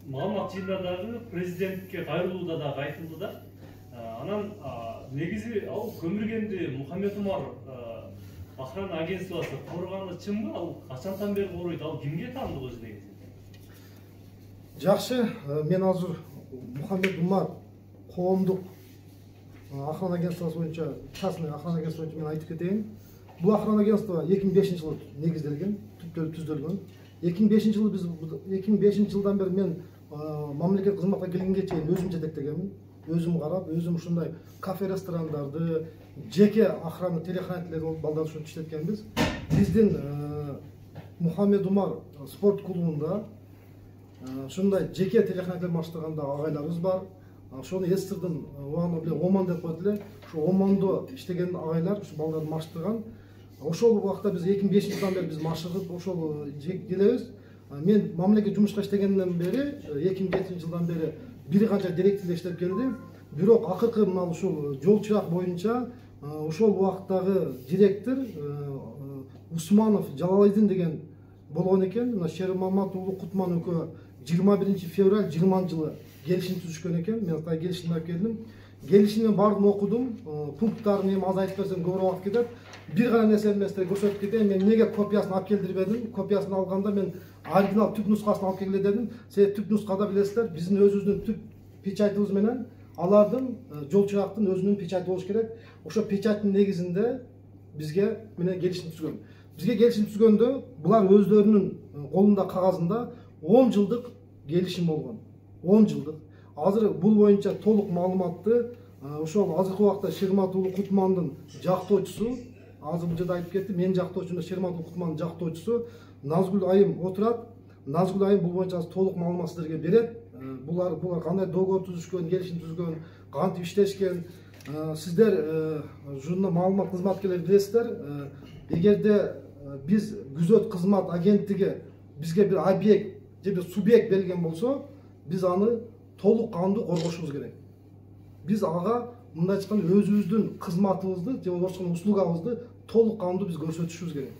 маалымат жыйындарындагы президентке кайрылууда дагы айтылды да. Анан негизи ал Көмүргенди Мухаммед Умар охрана агентствосы коргону чынбы? Ал качандан бери коруйт? Ал кимге таандык өзү негизи? Жакшы, мен азыр Мухаммед Умар коомдук охрана агентствосы боюнча, частный охрана агентствосы боюнча мен айтып кетейин. Бул охрана агентство 2005-жылы негизделген, түздөлгөн. 2005-жылы биз 2005-жылдан бери мен мамлекет кызматка келгенге чейин өзүм жетектегенмин. Өзүм карап, өзүм ушундай кафе, ресторандарды, жеке охрана телохранительдер болуп балдар ушинтип иштеткенбиз. Биздин Мухаммед Умар спорт клубунда ушундай жеке телохранитель баштаганда агайларыбыз бар. Ошону эстирдин убагында биле Оман деп койду эле. Ошо Омондо иштеген агайлар ушу балдарды маштырган. Ошол убакта биз 2005-жылдан бери биз машыгып ошол келебиз. Мен мамлекет жумушка иштегенден бери 2005-жылдан бери бир канча директивде иштеп келдим. Бирок акыркы мына ушул жол чыгак боюнча ошол убактагы директор Усманов Жалалайдин деген болгон экен. Мына Шермамат уулу Кутман экөө 21-февраль 20-жылы келишим түзүшкөн экен. Мен ата келишимди алып келдим. Келишимдин баардыгын окудум. Пункттарын эми аз айтып берсем көп убакыт кетет. Бир гана нерсени мен силерге көрсөтүп кетейин. Мен неге копиясын алып келдирбедим? Копиясын алганда мен оригинал түп нускасын алып келгиле дедим. Себеби түп нускада билесиздер, биздин өзүбүздүн түп печатыбыз менен алардын жол чыгактын өзүнүн печати болуш керек. Ошо печаттын негизинде бизге менен келишим түзгөн. Бизге келишим түзгөндө булар өздөрүнүн колунда кагазында 10 жылдык келишим болгон. 10 жылдык. Азыр бул боюнча толук маалыматты ошол азыркы убакта Шермат уулу Кутмандын жактоочусу, азыр бул жерде айтып кетти, мен жактоочум Шермат уулу Кутмандын жактоочусу Назгүл айым отурат. Назгүл айым бул боюнча толук маалымат силерге берет. Булар кандай договор түзүшкөн, келишим түзгөн, кантип иштешкен. Сиздер журнал маалымат кызматкерлери билесиздер. Эгерде биз күзөт кызмат агенттиги бизге бир объект же бир субъект берилген болсо, биз аны толук кандуу коргошубуз керек. Биз ага мындай айтканда өзүбүздүн кызматыбызды же орусча услугабызды толук кандуу биз көрсөтүшүбүз керек.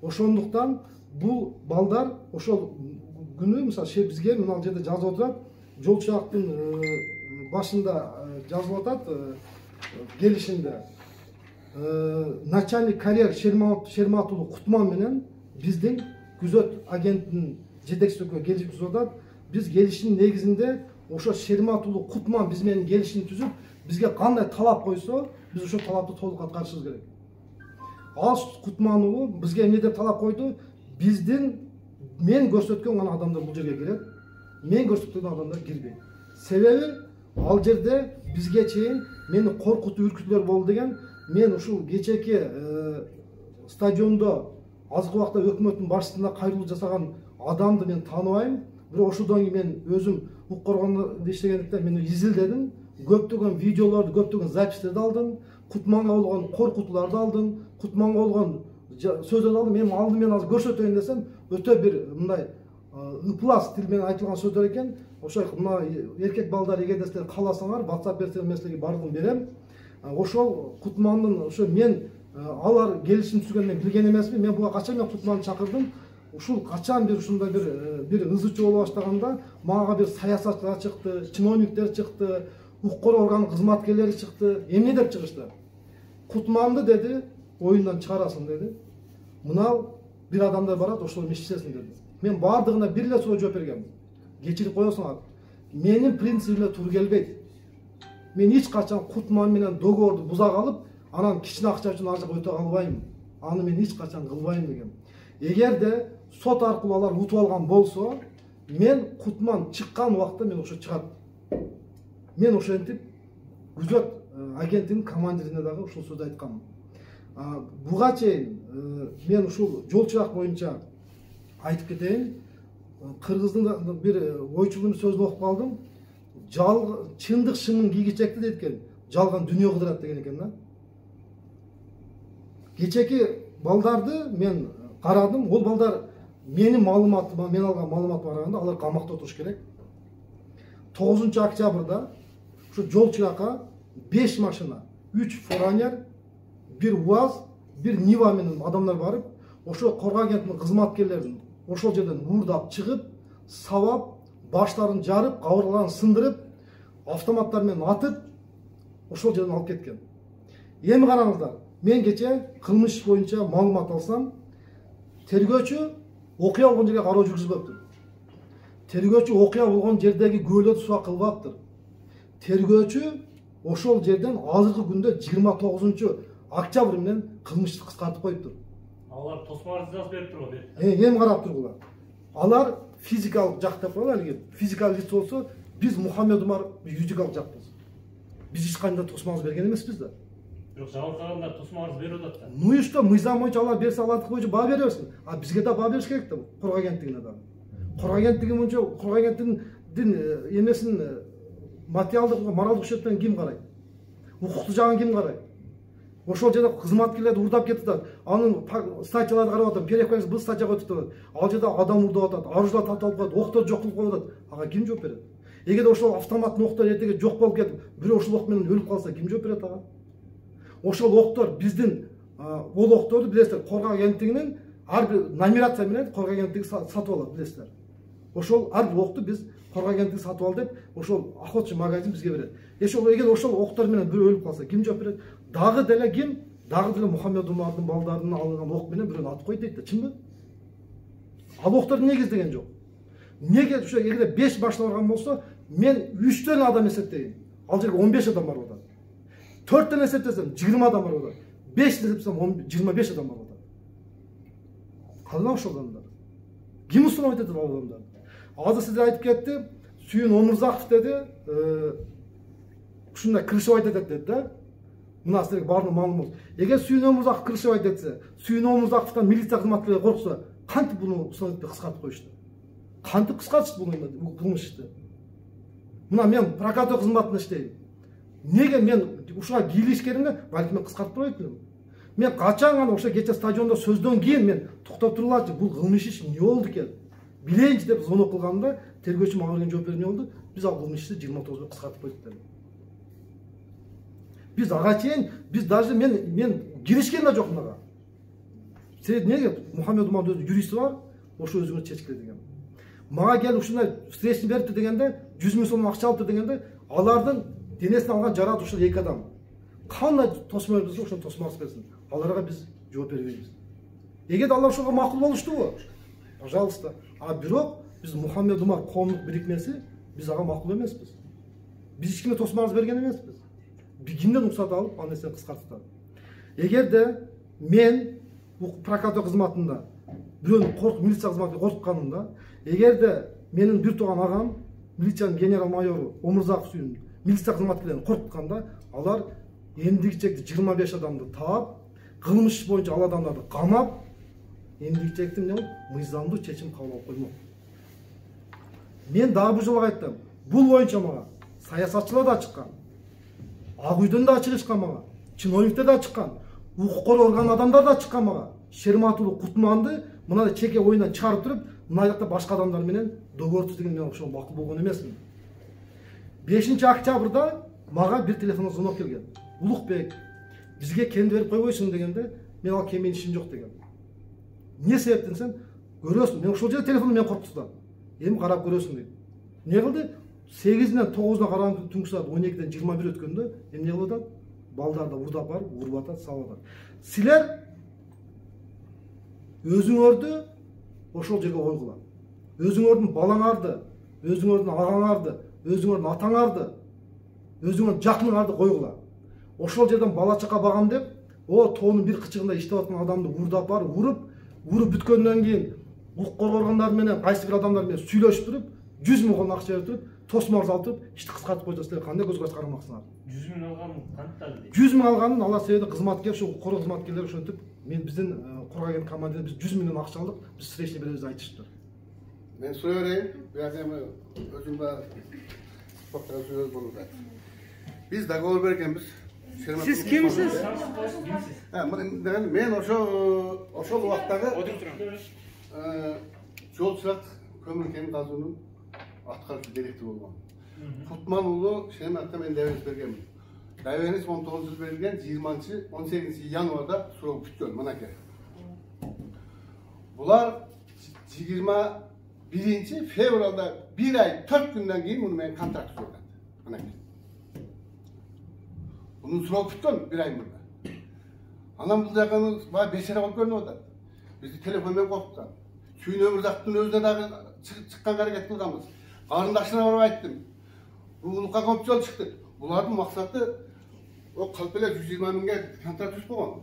Ошондуктан бул балдар ошол күнү мисалы бизге мына жерде жазып отурат, жол чыгактын башында жазып атат келишимде. Начальник карьер Шермат уулу Кутман менен биздин күзөт агентинин жетекчиси келишим түзүп атат. Биз келишимдин негизинде ошо Шермат уулу Кутман биз менен келишим түзүп, бизге кандай талап койсо, биз ошол талапты толук аткарышыбыз керек. Ал Кутман уулу бизге эмне деп талап койду? Биздин мен көрсөткөн гана адамдар бул жерге кирет. Мен көрсөткөн адамдар кирбейт. Себеби ал жерде бизге чейин мени коркутуу үркүтүүлөр болду деген. Мен ушул кечеки стадиондо азыркы убакта өкмөттүн башчысына кайрылуу жасаган адамды мен тааныбайм. Бирок ошодон кийин мен өзүм укук коргоонда иштегендиктен мен изилдедим. Көптөгөн видеолорду, көптөгөн запистерди алдым. Кутманга болгон коркутууларды алдым. Кутманга болгон сөздөрдү алдым. Мен алдымен азыр көрсөтөйүн десем, өтө бир мындай ыплас тил менен айтылган сөздөр экен. Ошо мына эркек балдар эгерде силер кааласаңар, WhatsApp берсеңер мен силерге баардыгын берем. Ошол Кутмандын ошо мен алар келишим түзгөндөн билген эмесмин. Мен буга качан мен Кутманды чакырдым. Ушул качан бир ушундай бир ызычуу боло баштаганда мага бир саясатчылар чыкты, чиновниктер чыкты, укук коргоо орган кызматкерлери чыкты. Эмне деп чыгышты? Кутманды деди, оюндан чыгарасың деди. Мынау бир адамдар барат, ошол миштесин деди. Мен баардыгына бир эле суроо жооп бергем. Кечирип коесуңар. Менин принцибиме туура келбейт. Мен эч качан Кутман менен договорду буза калып, анан кичине акча үчүн ар жака өтө албайм. Аны мен эч качан кылбайм дегем. Эгерде сот аркылуу алар утуп алган болсо, мен Кутман чыккан убакта мен ошо чыгат. Мен ошентип күзөт агентинин командирине дагы ушул сөздү айткам. Буга чейин мен ушул жол чыгак боюнча айтып кетейин. Кыргыздын бир ойчулунун сөзүн окуп калдым. Чындык шыңын кийгичекти дейт экен. Жалган дүйнө кыдырат деген экен да. Кечеки балдарды мен карадым. Ол балдар менин маалыматыма, мен алган маалыматыма караганда алар камакта отуруш керек. 9-октябрда ушу жол чыгакка 5 машина, 3 форанер, 1 УАЗ, 1 Нива менен адамдар барып, ошо коргоо агентинин кызматкерлерин ошол жерден уурдап чыгып, сабап, баштарын жарып, кабыргаларын сындырып, автоматтар менен атып, ошол жерден алып кеткен. Эми караңыздар, мен кече кылмыш боюнча маалымат алсам, тергөөчү окуя болгон жерге кароо жүргүзбөптүр. Тергөөчү окуя болгон жердеги көөлөдү суак кылбаптыр. Тергөөчү ошол жерден азыркы күндө 29 октябрь менен кылмышты кыскартып коюптур. Алар тосмо арыз жазып берип турбу? Эми карап тургула. Алар физикалык жак деп коелу, алиги физикалык лицо болсо, биз Мухаммед Умар юридикалык жакпыз. Биз эч кандай тосмо арыз берген эмеспиз да. Бирок жабыркагандар тосмо арыз берип атат да. Ну и что, мыйзам боюнча алар берсе алардык боюнча баа бере берсин. А бизге да баа бериш керек да, Курк агенттигине да. Курк агенттиги боюнча Курк агенттигинин эмесин материалдык, моралдык күчөтмөн ким карайт? Укуктуу жагын ким карайт? Ошол жерде кызматкерлерди урдап кетип атат. Анын статьяларды карап атам, переквенс бул статьяга өтүп атат. Ал жерде адам урдап атат, аруждар таталып коет, октор жок кылып коюп атат. Ага ким жооп берет? Эгерде ошол автоматтын октор эртеге жок болуп кетип, бирөө ошол ок менен өлүп калса, ким жооп берет ага? Ошол октор биздин бул окторду билесиздер, Курк агенттигинин ар бир номерация менен Курк агенттиги сатып алат, билесиздер. Ошол ар бир окту биз Курк агенттиги сатып ал деп, ошол охотчу магазин бизге берет. Эгер ошол октор менен бирөө өлүп калса, ким жооп берет? Дагы деле ким? Дагы деле Мухаммед Умардын балдарынан алынган ок менен бирөөнү атып койт дейт да, чынбы? Ал окторду неге издеген жок? Неге ошо эгерде 5 башына барган болсо, мен 3 адам эсептейин. Ал жерге 15 адам барып атат. 4 эсептесем 20 адам барып атат. 5 эсептесем 25 адам барып атат. Калдым ошол адамдар. Ким установ этет ал адамдар? Азыр сиздер айтып кетти, Сүйүн Омурзаков деди, ушундай кырышып айтат деди да. Мына силерге баардыгы маалым болсун. Эгер Сүйүн Омурзаков кырышып айтса, Сүйүн Омурзаковтан милиция кызматкерлери коркса, кантип буну установить кыскартып коюшту? Кантип кыскартышты бул кылмышты? Мына мен прокатор кызматында иштейм. Неге мен ушуга кийлишкеримде, балки мен кыскартып коет элем. Мен качан гана ошо кече стадиондо сөздөн кийин мен токтоп турлачы, бул кылмыш иш эмне болду экен? Билейинчи деп звонок кылганда, тергөөчү мага берген жооп эмне болду? Биз ал кылмышты 29 кыскартып койдук деп. Biz ага чейин, biz даже мен киришкен да жок мынага. Себеби неге? Мухаммед Умар өзү юристи бар, ошо өзүңөр чечкиле деген. Мага келип ушундай встреча берипти дегенде, 100 000 сом акча алыптыр дегенде, алардын денесине алган жарат ушул 2 адам. Кандай тосмо берсе, ошол тосмо берсин. Аларга биз жооп бербейбиз. Эгерде алар ошого макул болуштубу? Пожалуйста. А бирок биз Мухаммед Умар коомдук бирикмеси, биз ага макул эмеспиз. Биз эч кимге тосмо берген эмеспиз. Кимден рұқсат алып, ал нерсени кыскартты. Эгерде мен прокатор кызматында бирөөнү милиция кызматына коркутканымда, эгерде менин бир тууган агам, милициянын генерал майору Омурзаков Сүйүн милиция кызматкерлерин коркутканда, алар эндиги чекти 25 адамды таап, кылмыш боюнча ал адамдарды камап, эндиги чекти эмне болуп, мыйзамдуу чечим кабыл алып коймок. Мен дагы бир жолу айттым, бул боюнча мага саясатчылар да чыккан. Ак үйдөн да чыгышкан мага, чиновниктер да чыккан, укук коргоо орган адамдар да чыккан мага. Шерматулуу Кутманды мындай чеке оюндан чыгарып туруп, мына жакта башка адамдар менен договорчу деген мен ошол макул болгон эмесмин. 5 октябрда мага бир телефондон звонок келген. Улукбек, бизге кемди берип койбойсуң дегенде, мен ал кемдин ишим жок деген. Эмне себептен сен көрөсүң? Мен ошол жерде телефондон мен коркутсам, эми карап көрөсүң дейт. Эмне кылды? 8-ден 9-на караган түнкү саат 12-ден 21 өткөндө эмне кылып атат? Балдарды урдап барып, уруп атат, салып атат. Силер өзүңөрдү ошол жерге койгула. Өзүңөрдүн балаңарды, өзүңөрдүн агаңарды, өзүңөрдүн атаңарды, өзүңөрдүн жакыныңарды койгула. Ошол жерден бала чака багам деп, тоонун бир кычыгында иштеп аткан адамды урдап барып, уруп бүткөндөн кийин укук коргоо органдары менен кайсы бир адамдар менен сүйлөшүп туруп, 100 000 сом акча берип туруп, тосмо арыз алып туруп, ишти кыскартып койсо силер кандай көз караш карамаксыңар? 100 000 алганын кантта дейт? 100 000 алганын алар себеби кызматкер, ошо коргоо кызматкерлери ошентип, мен биздин Курк агенттик командирин биз 100 000 акча алдык, биз встречный беребиз айтышыптыр. Мен сурай берейин, бирок эми өзүм да спорттога сөз болуп атат. Биз договор бергенбиз. Siz kimsiz? Мен ошол убактагы жол чырак көмүр кен казуунун аткаруучу директори болгон. Кутман уулу Шематка мен даберес бергенмин. Даберес 19 берилген 18 январда суроо бүткөн, мынакей. Булар 21 февралда 1 ay 4 günden keyin bunu men kontrakt tuzuldu. Ana. Bunun sürok bitti 1 ay mında. Anam bu zaten var 5 ay olup görünüyor da. Bizi telefonla korkuttu. Suyun ömür zaktın özüne dağı çıkan hareket kılgamız. Karındaşına varıp ayttım. Bu ulukka komp yol çıktı. Bulardın maksatı o kalpeler 120 minge kontrakt tuzuldu mu?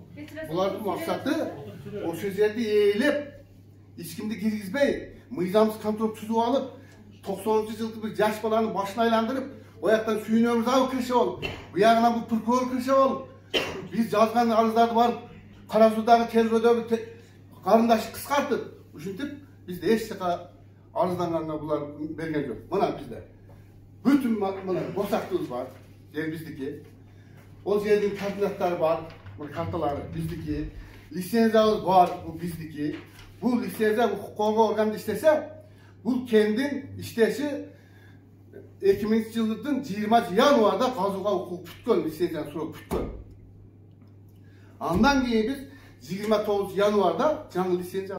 Bulardın maksatı o sözlerde eğilip içkimde girgizbey, mıyzamız kontrol tuzu alıp 90. yılda bir yaş balanın başına aylandırıp o yaktan suyun ömrü zağı kırışı olup bu yakına bu pırkor kırışı olup biz yazgan arızlarda var Karasu'daki terörde karındaşı kıskartıp düşünüp biz de eşlik arızdanlarına bunlar bergen yok. Bana bizde. Bütün bunlar boşaklığımız var. Yer bizdeki. O yerin koordinatları var. Bu kartaları bizdeki. Lisensiyamız var. Bu bizdeki. Bu lisensiya hukuk organı istese bu kendin iştesi 2000 yılının 20 yanvarda kazuga hukuk pütkön lisensiya soru pütkön. Ondan keyin biz 29 yanvarda canlı lisensiya